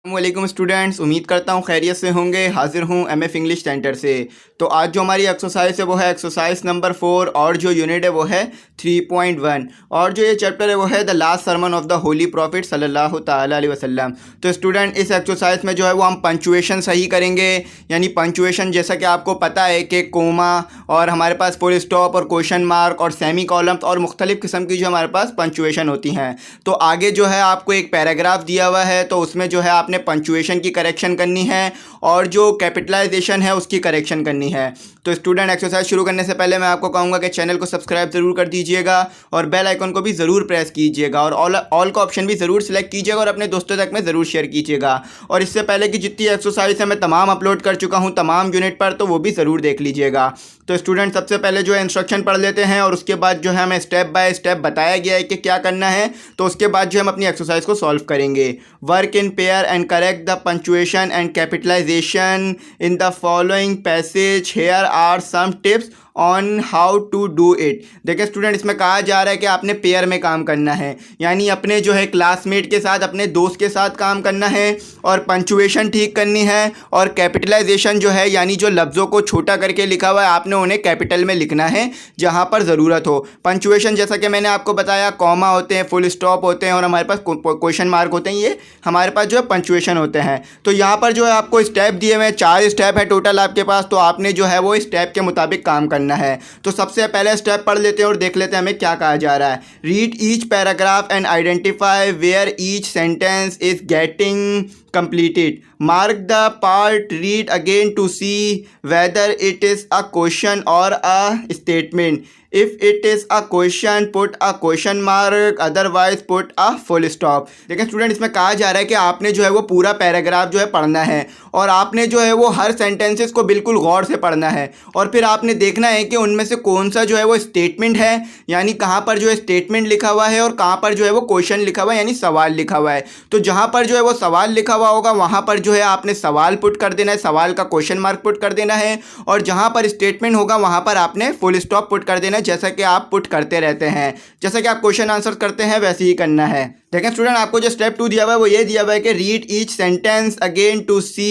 वालेकुम स्टूडेंट्स, उम्मीद करता हूँ खैरियत से होंगे। हाजिर हूँ एमएफ इंग्लिश सेंटर से। तो आज जो हमारी एक्सरसाइज है वो है एक्सरसाइज नंबर 4 और जो यूनिट है वो है 3.1 और जो ये चैप्टर है वो है the last sermon of the holy prophet सल्लल्लाहु ताला अलैहि वसल्लम। तो स्टूडेंट इस एक्सरसाइज में जो है वो हम पंचुएशन सही करेंगे, यानी पंचुएशन जैसा कि आपको पता है कि कोमा और हमारे पास फुल स्टॉप और क्वेश्चन मार्क और सेमी कॉलम्स और मुख्तलिफ़ किस्म की जो हमारे पास पंचुएशन होती हैं। तो आगे जो है आपको एक पैराग्राफ दिया हुआ है, तो उसमें जो है आपने पंचुएशन की करेक्शन करनी है और जो कैपिटलाइजेशन है उसकी करेक्शन करनी है। तो स्टूडेंट एक्सरसाइज शुरू करने से पहले मैं आपको कहूँगा कि चैनल को सब्सक्राइब ज़रूर कर दीजिएगा और बेल आइकन को भी ज़रूर प्रेस कीजिएगा और ऑल का ऑप्शन भी ज़रूर सेलेक्ट कीजिएगा और अपने दोस्तों तक में ज़रूर शेयर कीजिएगा। और इससे पहले की जितनी एक्सरसाइज है मैं तमाम अपलोड कर चुका हूँ तमाम यूनिट पर, तो वो भी ज़रूर देख लीजिएगा। तो स्टूडेंट सबसे पहले जो है इंस्ट्रक्शन पढ़ लेते हैं और उसके बाद जो है हमें स्टेप बाय स्टेप बताया गया है कि क्या करना है। तो उसके बाद जो हम अपनी एक्सरसाइज को सॉल्व करेंगे। Work in pair and correct the punctuation and capitalisation in the following passage. Here are some tips on how to do it. देखिए स्टूडेंट, इसमें कहा जा रहा है कि आपने पेयर में काम करना है, यानी अपने जो है क्लासमेट के साथ, अपने दोस्त के साथ काम करना है और पंचुएशन ठीक करनी है। और कैपिटलाइजेशन जो है यानी जो लफ्ज़ों को छोटा करके लिखा हुआ है आपने उन्हें कैपिटल में लिखना है जहाँ पर ज़रूरत हो। पंचुएशन जैसा कि मैंने आपको बताया, कॉमा होते हैं, फुल स्टॉप होते हैं और हमारे पास क्वेश्चन मार्क होते हैं, ये हमारे पास जो है पंचुएशन होते हैं। तो यहाँ पर जो है आपको स्टेप दिए हुए हैं, 4 स्टेप है टोटल आपके पास, तो आपने जो है वो स्टेप के मुताबिक काम करना है। तो सबसे पहले स्टेप पढ़ लेते हैं और देख लेते हैं हमें क्या कहा जा रहा है। Read each paragraph and identify where each sentence is getting completed. Mark the part, read again to see whether it is a question or a statement. If it is a question, put a question mark, otherwise put a full stop. देखिए student, इसमें कहा जा रहा है कि आपने जो है वो पूरा पैराग्राफ जो है पढ़ना है और आपने जो है वो हर सेंटेंसेस को बिल्कुल गौर से पढ़ना है और फिर आपने देखना है कि उनमें से कौन सा जो है वो स्टेटमेंट है, यानी कहाँ पर जो है स्टेटमेंट लिखा हुआ है और कहाँ पर जो है वो क्वेश्चन लिखा हुआ है, यानी सवाल लिखा हुआ है। तो जहाँ पर जो है वो सवाल लिखा हुआ होगा वहाँ पर जो है आपने सवाल पुट कर देना है, सवाल का क्वेश्चन मार्क पुट कर देना है। और जहाँ पर स्टेटमेंट होगा वहाँ पर आपने फुल स्टॉप पुट कर देना है, जैसा कि आप पुट करते रहते हैं, जैसा कि आप क्वेश्चन आंसर करते हैं वैसे ही करना है। देखें स्टूडेंट, आपको जो स्टेप 2 दिया हुआ है वो ये दिया हुआ है कि read each sentence again to see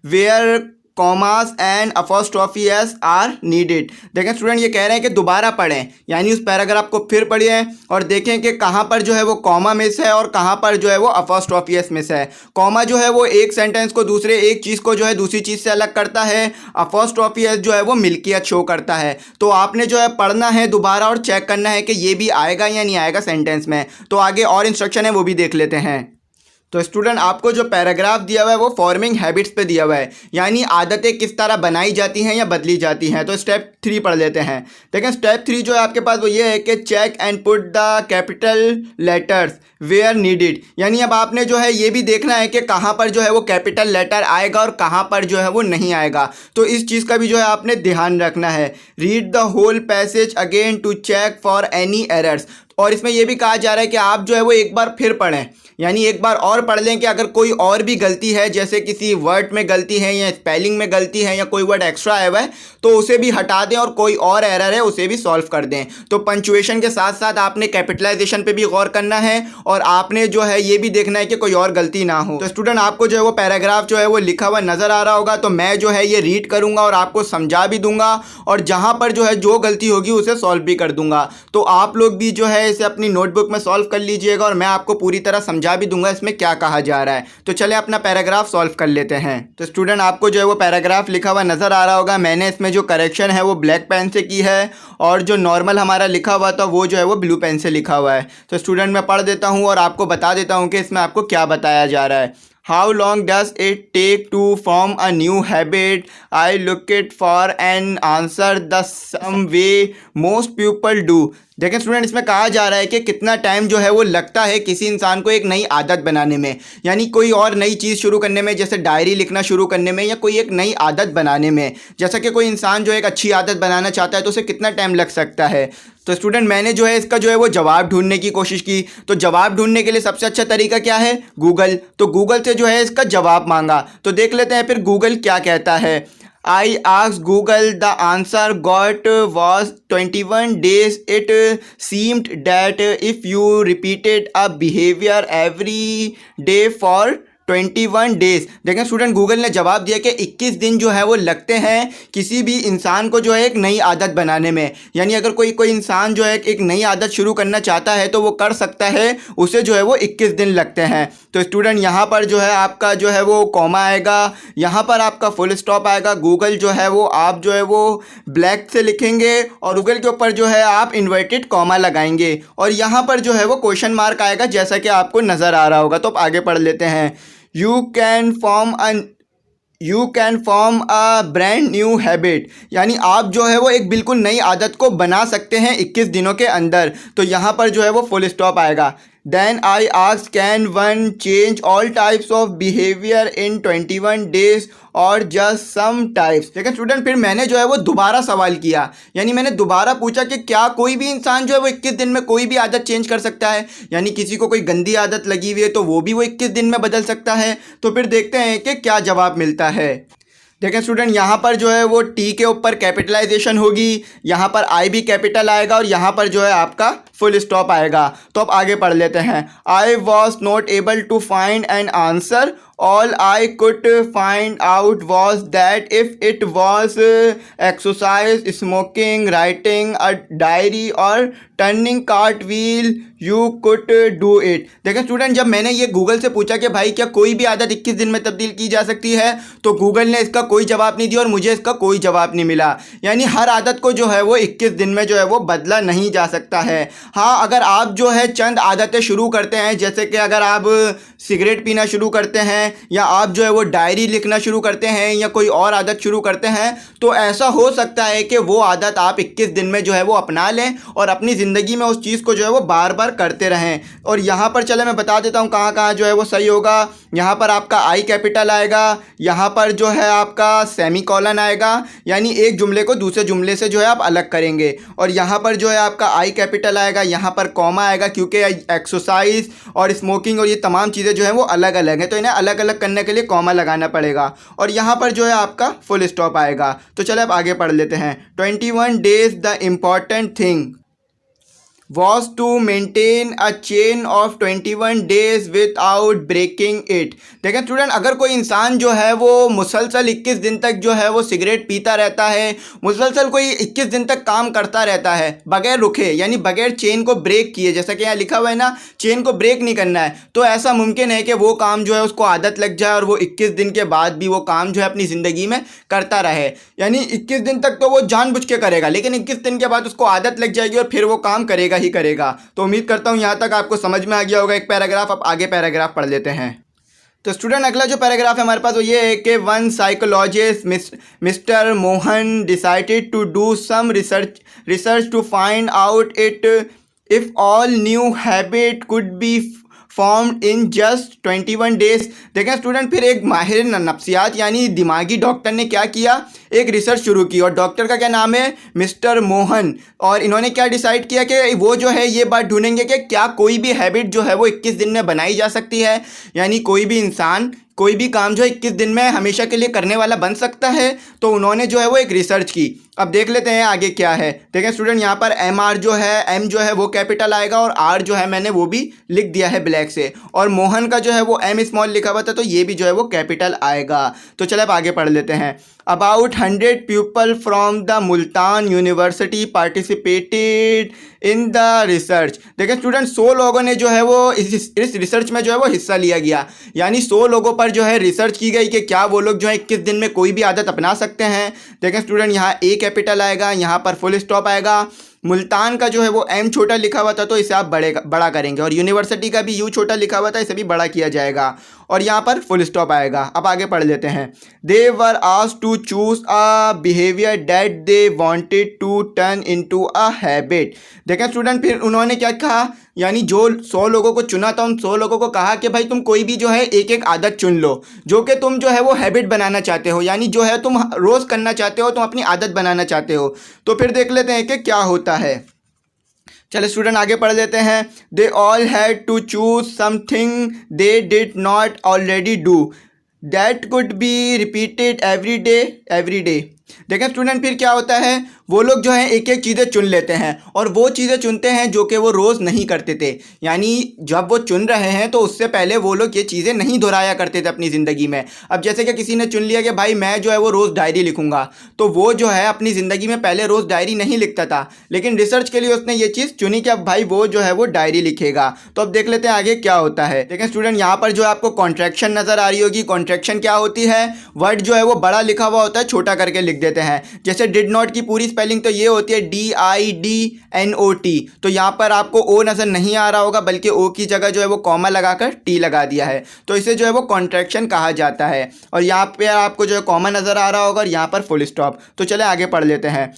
where commas and apostrophes are needed. देखें स्टूडेंट, ये कह रहे हैं कि दोबारा पढ़ें, यानी उस पैराग्राफ को फिर पढ़िए और देखें कि कहाँ पर जो है वो कॉमा मिस है और कहाँ पर जो है वो अपोस्ट्रोफीज मिस है। कॉमा जो है वो एक सेंटेंस को दूसरे, एक चीज़ को जो है दूसरी चीज़ से अलग करता है, अपोस्ट्रोफीज जो है वो मिल्कियत शो करता है। तो आपने जो है पढ़ना है दोबारा और चेक करना है कि ये भी आएगा या नहीं आएगा सेंटेंस में। तो आगे और इंस्ट्रक्शन है वो भी देख लेते हैं। तो स्टूडेंट, आपको जो पैराग्राफ दिया हुआ है वो फॉर्मिंग हैबिट्स पे दिया हुआ है, यानी आदतें किस तरह बनाई जाती हैं या बदली जाती हैं। तो स्टेप 3 पढ़ लेते हैं। देखें स्टेप 3 जो है आपके पास वो ये है कि check and put the capital letters where needed, यानी अब आपने जो है ये भी देखना है कि कहाँ पर जो है वो कैपिटल लेटर आएगा और कहाँ पर जो है वो नहीं आएगा। तो इस चीज़ का भी जो है आपने ध्यान रखना है। Read the whole passage again to check for any errors. और इसमें यह भी कहा जा रहा है कि आप जो है वो एक बार फिर पढ़ें, यानी एक बार और पढ़ लें कि अगर कोई और भी गलती है, जैसे किसी वर्ड में गलती है या स्पेलिंग में गलती है या कोई वर्ड एक्स्ट्रा आया हुआ है, तो उसे भी हटा दें और कोई और एरर है उसे भी सॉल्व कर दें। तो पंचुएशन के साथ साथ आपने कैपिटलाइजेशन पे भी गौर करना है और आपने जो है ये भी देखना है कि कोई और गलती ना हो। तो स्टूडेंट, आपको जो है वो पैराग्राफ जो है वो लिखा हुआ नज़र आ रहा होगा, तो मैं जो है ये रीड करूँगा और आपको समझा भी दूंगा और जहाँ पर जो है जो गलती होगी उसे सॉल्व भी कर दूंगा। तो आप लोग भी जो है इसे अपनी नोटबुक में सॉल्व कर लीजिएगा और मैं आपको पूरी तरह समझा भी दूंगा इसमें क्या कहा जा रहा है। तो चले अपना पैराग्राफ सॉल्व कर लेते हैं। तो स्टूडेंट, आपको जो है वो पैराग्राफ लिखा हुआ नज़र आ रहा होगा। मैंने इसमें जो करेक्शन है वो ब्लैक पेन से की है और जो नॉर्मल हमारा लिखा हुआ था वो जो है वो ब्लू पेन से लिखा हुआ है। तो स्टूडेंट, मैं पढ़ देता हूँ और आपको बता देता हूँ कि इसमें आपको क्या बताया जा रहा है। How long does it take to form a new habit? I look it for an answer the same way most people do. देखें स्टूडेंट, इसमें कहा जा रहा है कि कितना टाइम जो है वो लगता है किसी इंसान को एक नई आदत बनाने में, यानी कोई और नई चीज़ शुरू करने में, जैसे डायरी लिखना शुरू करने में या कोई एक नई आदत बनाने में। जैसा कि कोई इंसान जो एक अच्छी आदत बनाना चाहता है तो उसे कितना टाइम लग सकता है। तो स्टूडेंट, मैंने जो है इसका जो है वो जवाब ढूंढने की कोशिश की। तो जवाब ढूंढने के लिए सबसे अच्छा तरीका क्या है? गूगल। तो गूगल से जो है इसका जवाब मांगा। तो देख लेते हैं फिर गूगल क्या कहता है। I asked Google, the answer got was 21 days. It seemed that if you repeated a behavior every day for 21 days. देखें स्टूडेंट, गूगल ने जवाब दिया कि 21 दिन जो है वो लगते हैं किसी भी इंसान को जो है एक नई आदत बनाने में। यानी अगर कोई इंसान जो है एक नई आदत शुरू करना चाहता है तो वो कर सकता है, उसे जो है वो 21 दिन लगते हैं। तो स्टूडेंट यहाँ पर जो है आपका जो है वो कॉमा आएगा, यहाँ पर आपका फुल स्टॉप आएगा। गूगल जो है वो आप जो है वो ब्लैक से लिखेंगे और गूगल के ऊपर जो है आप इन्वर्टेड कॉमा लगाएंगे और यहाँ पर जो है वो क्वेश्चन मार्क आएगा, जैसा कि आपको नज़र आ रहा होगा। तो आप आगे पढ़ लेते हैं। You can form a brand new habit, यानी आप जो है वो एक बिल्कुल नई आदत को बना सकते हैं 21 दिनों के अंदर। तो यहाँ पर जो है वो फुल स्टॉप आएगा। Then I ask can one change all types of behaviour in 21 days और जस्ट सम टाइप्स। लेकिन स्टूडेंट फिर मैंने जो है वो दोबारा सवाल किया, यानी मैंने दोबारा पूछा कि क्या कोई भी इंसान जो है वो 21 दिन में कोई भी आदत चेंज कर सकता है, यानी किसी को कोई गंदी आदत लगी हुई है तो वो भी वो 21 दिन में बदल सकता है। तो फिर देखते हैं कि क्या जवाब मिलता है। देखें स्टूडेंट, यहाँ पर जो है वो टी के ऊपर कैपिटलाइजेशन होगी, यहाँ पर आई भी कैपिटल आएगा और यहाँ पर जो है आपका फुल स्टॉप आएगा। तो अब आगे पढ़ लेते हैं। I was not able to find an answer, all I could find out was that if it was exercise, smoking, writing a diary और turning cart wheel you could do it. देखें student, जब मैंने ये Google से पूछा कि भाई क्या कोई भी आदत 21 दिन में तब्दील की जा सकती है, तो गूगल ने इसका कोई जवाब नहीं दिया और मुझे इसका कोई जवाब नहीं मिला। यानी हर आदत को जो है वो 21 दिन में जो है वो बदला नहीं जा सकता है। हाँ, अगर आप जो है चंद आदतें शुरू करते हैं, जैसे कि अगर आप सिगरेट पीना शुरू करते हैं या आप जो है वो डायरी लिखना शुरू करते हैं या कोई और आदत शुरू करते हैं, तो ऐसा हो सकता है कि वो आदत आप 21 दिन में जो है वो अपना लें और अपनी ज़िंदगी में उस चीज़ को जो है वो बार बार करते रहें। और यहाँ पर चले मैं बता देता हूँ कहाँ कहाँ जो है वो सही होगा। यहाँ पर आपका आई कैपिटल आएगा, यहाँ पर जो है आपका सेमी कॉलन आएगा, यानी एक जुमले को दूसरे जुमले से जो है आप अलग करेंगे। और यहाँ पर जो है आपका आई कैपिटल आएगा, यहाँ पर कॉमा आएगा, क्योंकि एक्सरसाइज और स्मोकिंग और ये तमाम चीज़ें जो हैं वो अलग अलग हैं, तो इन्हें अलग अलग करने के लिए कॉमा लगाना पड़ेगा। और यहाँ पर जो है आपका फुल स्टॉप आएगा। तो चलो अब आगे पढ़ लेते हैं। 21 days the important thing was to maintain a chain of 21 days without breaking it। देखें स्टूडेंट, अगर कोई इंसान जो है वो मुसलसल 21 दिन तक जो है वो सिगरेट पीता रहता है, मुसलसल कोई 21 दिन तक काम करता रहता है बगैर रुके, यानी बगैर चेन को ब्रेक किए, जैसा कि यहाँ लिखा हुआ है ना, चेन को ब्रेक नहीं करना है, तो ऐसा मुमकिन है कि वो काम जो है उसको आदत लग जाए और वो 21 दिन के बाद भी वो काम जो है अपनी ज़िंदगी में करता रहे। यानी 21 दिन तक तो वो जानबूझ के करेगा, लेकिन 21 दिन के बाद उसको आदत लग जाएगी और फिर वो काम करेगा ही करेगा। तो उम्मीद करता हूं यहां तक आपको समझ में आ गया होगा एक पैराग्राफ। अब आगे पैराग्राफ पढ़ लेते हैं। तो स्टूडेंट, अगला जो पैराग्राफ है हमारे पास वो ये है कि one psychologist mister Mohan decided to do some research to find out if all new habit could be formed in just 21 days. देखें स्टूडेंट, फिर एक माहिर नफ्सियात यानी दिमागी डॉक्टर ने क्या किया, एक रिसर्च शुरू की, और डॉक्टर का क्या नाम है, मिस्टर मोहन। और इन्होंने क्या डिसाइड किया कि वो जो है ये बात ढूंढेंगे कि क्या कोई भी हैबिट जो है वो 21 दिन में बनाई जा सकती है, यानी कोई भी इंसान कोई भी काम जो है 21 दिन में हमेशा के लिए करने वाला बन सकता है। तो उन्होंने जो है वो एक रिसर्च की। अब देख लेते हैं आगे क्या है। देखें स्टूडेंट, यहाँ पर एम जो है वो कैपिटल आएगा और आर जो है मैंने वो भी लिख दिया है ब्लैक से, और मोहन का जो है वो एम स्मॉल लिखा हुआ था, तो ये भी जो है वो कैपिटल आएगा। तो चलो अब आगे पढ़ लेते हैं। About 100 people from the Multan university participated in the research। देखें स्टूडेंट, 100 लोगों ने जो है वो इस रिसर्च में जो है वो हिस्सा लिया गया, यानी 100 लोगों पर जो है रिसर्च की गई कि क्या वो लोग जो है 21 दिन में कोई भी आदत अपना सकते हैं। देखें स्टूडेंट, यहाँ ए कैपिटल आएगा, यहाँ पर फुल स्टॉप आएगा, मुल्तान का जो है वो एम छोटा लिखा हुआ था तो इसे आप बड़ा करेंगे, और यूनिवर्सिटी का भी यू छोटा लिखा हुआ था, इसे भी बड़ा किया जाएगा, और यहाँ पर फुल स्टॉप आएगा। अब आगे पढ़ लेते हैं। They were asked to choose a behaviour that they wanted to turn into a habit. देखें स्टूडेंट, फिर उन्होंने क्या कहा, यानी जो 100 लोगों को चुना था उन 100 लोगों को कहा कि भाई तुम कोई भी जो है एक एक आदत चुन लो जो कि तुम जो है वो हैबिट बनाना चाहते हो, यानी जो है तुम रोज़ करना चाहते हो, तुम अपनी आदत बनाना चाहते हो। तो फिर देख लेते हैं कि क्या होता है। चलो स्टूडेंट आगे पढ़ लेते हैं। They all had to choose something they did not already do that could be repeated every day. देखें स्टूडेंट, फिर क्या होता है, वो लोग जो है एक एक चीज़ें चुन लेते हैं और वो चीज़ें चुनते हैं जो कि वो रोज़ नहीं करते थे। यानी जब वो चुन रहे हैं तो उससे पहले वो लोग ये चीज़ें नहीं दोहराया करते थे अपनी ज़िंदगी में। अब जैसे कि किसी ने चुन लिया कि भाई मैं जो है वो रोज़ डायरी लिखूंगा, तो वो जो है अपनी ज़िंदगी में पहले रोज़ डायरी नहीं लिखता था, लेकिन रिसर्च के लिए उसने ये चीज़ चुनी कि अब भाई वो जो है वो डायरी लिखेगा। तो अब देख लेते हैं आगे क्या होता है। देखें स्टूडेंट, यहाँ पर जो है आपको कॉन्ट्रैक्शन नज़र आ रही होगी। कॉन्ट्रैक्शन क्या होती है? वर्ड जो है वो बड़ा लिखा हुआ होता है, छोटा करके लिख देते हैं। जैसे डिड नॉट की पूरी स्पेलिंग तो ये होती है DIDNOT। तो यहाँ पर आपको ओ नज़र नहीं आ रहा होगा, बल्कि ओ की जगह जो है वो कॉमा लगाकर टी लगा दिया है, तो इसे जो है वो कॉन्ट्रैक्शन कहा जाता है। और यहाँ पे आपको जो है कॉमा नज़र आ रहा होगा और यहाँ पर फुल स्टॉप। तो चले आगे पढ़ लेते हैं।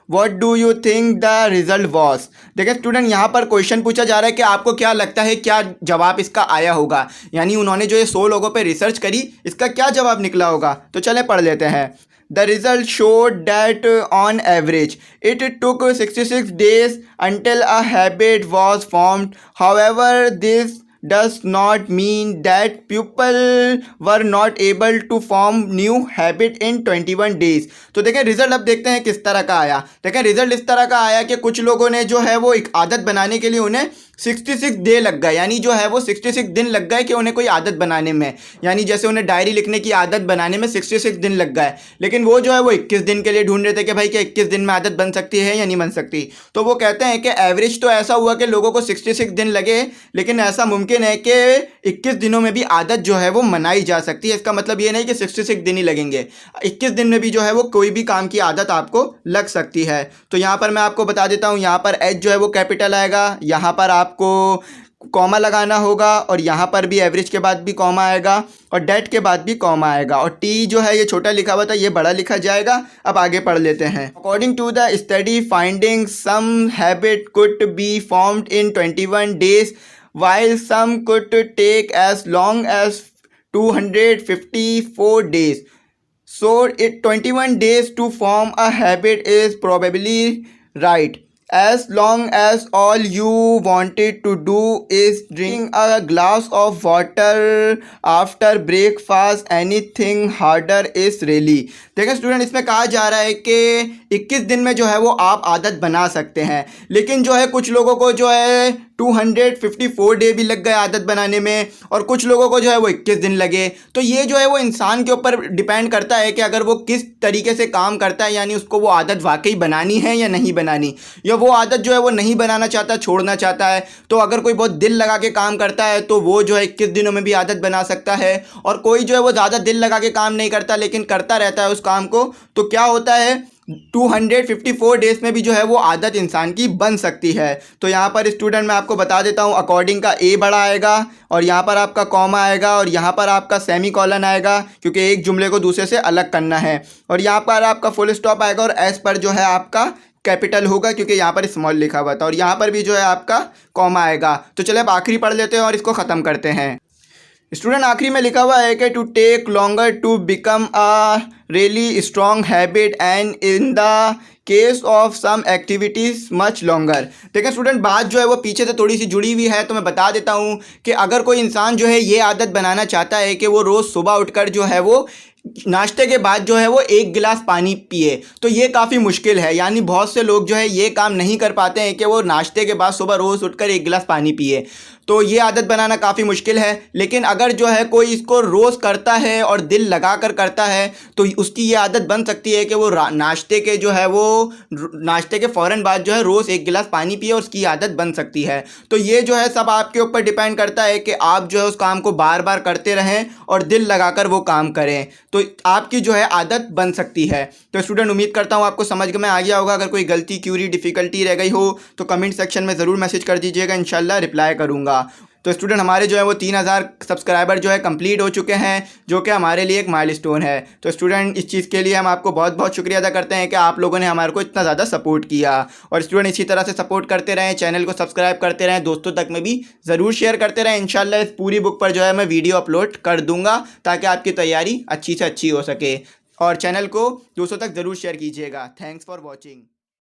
What do you think the result was? देखिए स्टूडेंट, यहाँ पर क्वेश्चन पूछा जा रहा है कि आपको क्या लगता है क्या जवाब इसका आया होगा। यानी उन्होंने जो ये 100 लोगों पे रिसर्च करी, इसका क्या जवाब निकला होगा। तो चले पढ़ लेते हैं। The result showed that on average it took 66 days until a habit was formed. However, this does not mean that people were not able to form new habit in 21 days. तो देखें रिजल्ट अब देखते हैं किस तरह का आया। देखें रिजल्ट इस तरह का आया कि कुछ लोगों ने जो है वो एक आदत बनाने के लिए उन्हें 66 डे लग गए, यानी जो है वो 66 दिन लग गए कि उन्हें कोई आदत बनाने में। यानी जैसे उन्हें डायरी लिखने की आदत बनाने में 66 दिन लग गए, लेकिन वो जो है वो 21 दिन के लिए ढूंढ रहे थे कि भाई क्या 21 दिन में आदत बन सकती है या नहीं बन सकती। तो वो कहते हैं कि एवरेज तो ऐसा हुआ कि लोगों को 66 दिन लगे, लेकिन ऐसा मुमकिन है कि 21 दिनों में भी आदत जो है वो मनाई जा सकती है। इसका मतलब ये नहीं कि 66 दिन ही लगेंगे, 21 दिन में भी जो है वो कोई भी काम की आदत आपको लग सकती है। तो यहाँ पर मैं आपको बता देता हूँ, यहाँ पर एच जो है वो कैपिटल आएगा, यहाँ पर आपको कॉमा लगाना होगा और यहाँ पर भी एवरेज के बाद भी कॉमा आएगा और डेट के बाद भी कॉमा आएगा, और टी जो है ये छोटा लिखा हुआ था ये बड़ा लिखा जाएगा। अब आगे पढ़ लेते हैं। According to the study finding some habit could be formed in 21 days while some could take as long as 254 days. So it 21 days to form a habit is probably right, as long as all you wanted to do is drink a glass of water after breakfast. Anything harder is really. देखिए student, इसमें कहा जा रहा है कि 21 दिन में जो है वो आप आदत बना सकते हैं, लेकिन जो है कुछ लोगों को जो है 254 डे भी लग गए आदत बनाने में, और कुछ लोगों को जो है वो 21 दिन लगे। तो ये जो है वो इंसान के ऊपर डिपेंड करता है कि अगर वो किस तरीके से काम करता है, यानी उसको वो आदत वाकई बनानी है या नहीं बनानी, या वो आदत जो है वो नहीं बनाना चाहता, छोड़ना चाहता है। तो अगर कोई बहुत दिल लगा के काम करता है तो वो जो है 21 दिनों में भी आदत बना सकता है, और कोई जो है वो ज़्यादा दिल लगा के काम नहीं करता लेकिन करता रहता है उस काम को, तो क्या होता है 254 डेज में भी जो है वो आदत इंसान की बन सकती है। तो यहाँ पर स्टूडेंट मैं आपको बता देता हूँ, अकॉर्डिंग का ए बड़ा आएगा और यहाँ पर आपका कॉमा आएगा और यहाँ पर आपका सेमी कॉलन आएगा, क्योंकि एक जुमले को दूसरे से अलग करना है, और यहाँ पर आपका फुल स्टॉप आएगा और एस पर जो है आपका कैपिटल होगा क्योंकि यहाँ पर स्मॉल लिखा हुआ था, और यहाँ पर भी जो है आपका कॉमा आएगा। तो चले अब आखिरी पढ़ लेते हैं और इसको ख़त्म करते हैं। स्टूडेंट आखिरी में लिखा हुआ है कि to take longer to become a really strong habit and in the case of some activities much longer. देखिए स्टूडेंट, बात जो है वो पीछे से थोड़ी सी जुड़ी हुई है, तो मैं बता देता हूँ कि अगर कोई इंसान जो है ये आदत बनाना चाहता है कि वो रोज़ सुबह उठकर जो है वो नाश्ते के बाद जो है वो 1 गिलास पानी पिए, तो ये काफ़ी मुश्किल है। यानी बहुत से लोग जो है ये काम नहीं कर पाते हैं कि वो नाश्ते के बाद सुबह रोज़ उठकर 1 गिलास पानी पिए, तो ये आदत बनाना काफ़ी मुश्किल है। लेकिन अगर जो है कोई इसको रोज़ करता है और दिल लगा कर करता है तो उसकी ये आदत बन सकती है कि वो नाश्ते के जो है वो नाश्ते के फ़ौरन बाद जो है रोज़ 1 गिलास पानी पिए और उसकी आदत बन सकती है। तो ये जो है सब आपके ऊपर डिपेंड करता है कि आप जो है उस काम को बार बार करते रहें और दिल लगाकर वो काम करें, तो आपकी जो है आदत बन सकती है। तो स्टूडेंट उम्मीद करता हूँ आपको समझ में आ गया होगा। अगर कोई गलती, क्यूरी, डिफ़िकल्टी रह गई हो तो कमेंट सेक्शन में ज़रूर मैसेज कर दीजिएगा, इंशाल्लाह रिप्लाई करूँगा। तो स्टूडेंट हमारे जो है वो 3000 सब्सक्राइबर जो है कंप्लीट हो चुके हैं, जो कि हमारे लिए एक माइलस्टोन है। तो स्टूडेंट इस चीज़ के लिए हम आपको बहुत बहुत शुक्रिया अदा करते हैं कि आप लोगों ने हमारे को इतना ज़्यादा सपोर्ट किया। और स्टूडेंट इसी तरह से सपोर्ट करते रहें, चैनल को सब्सक्राइब करते रहें, दोस्तों तक में भी ज़रूर शेयर करते रहें। इंशाल्लाह इस पूरी बुक पर जो है मैं वीडियो अपलोड कर दूँगा ताकि आपकी तैयारी अच्छी से अच्छी हो सके, और चैनल को दोस्तों तक ज़रूर शेयर कीजिएगा। Thanks for watching.